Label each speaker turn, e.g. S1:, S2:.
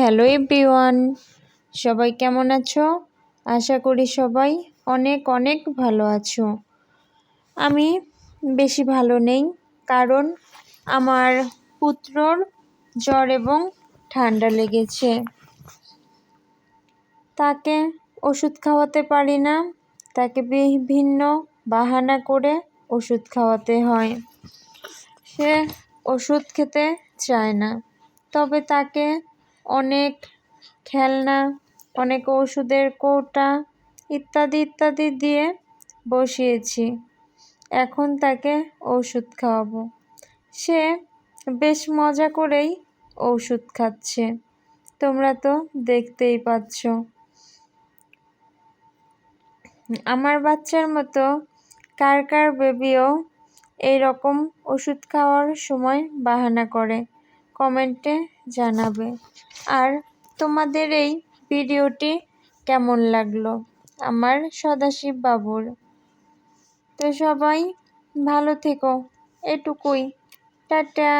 S1: Hello everyone, সবাই কেমন আছো? আশা করি সবাই অনেক অনেক ভালো আছো। আমি বেশি ভালো নেই, কারণ আমার পুত্রর জ্বর এবং ঠান্ডা লেগেছে। তাকে ওষুধ খাওয়াতে পারি না, তাকে বিভিন্ন বাহানা করে ওষুধ খাওয়াতে হয়। সে ওষুধ খেতে চায় না, তবে তাকে অনেক খেলনা, অনেক ওষুধের কৌটা ইত্যাদি ইত্যাদি দিয়ে বসিয়েছি। এখন তাকে ওষুধ খাওয়াবো। সে বেশ মজা করেই ওষুধ খাচ্ছে, তোমরা তো দেখতেই পাচ্ছ। আমার বাচ্চার মতো কার কার বেবিও এইরকম ওষুধ খাওয়ার সময় বাহানা করে, কমেন্টে জানাবে। আর তোমাদের এই ভিডিওটি কেমন লাগলো আমার সদাশিব বাবুর। তো সবাই ভালো থেকো, এটুকুই, টাটা।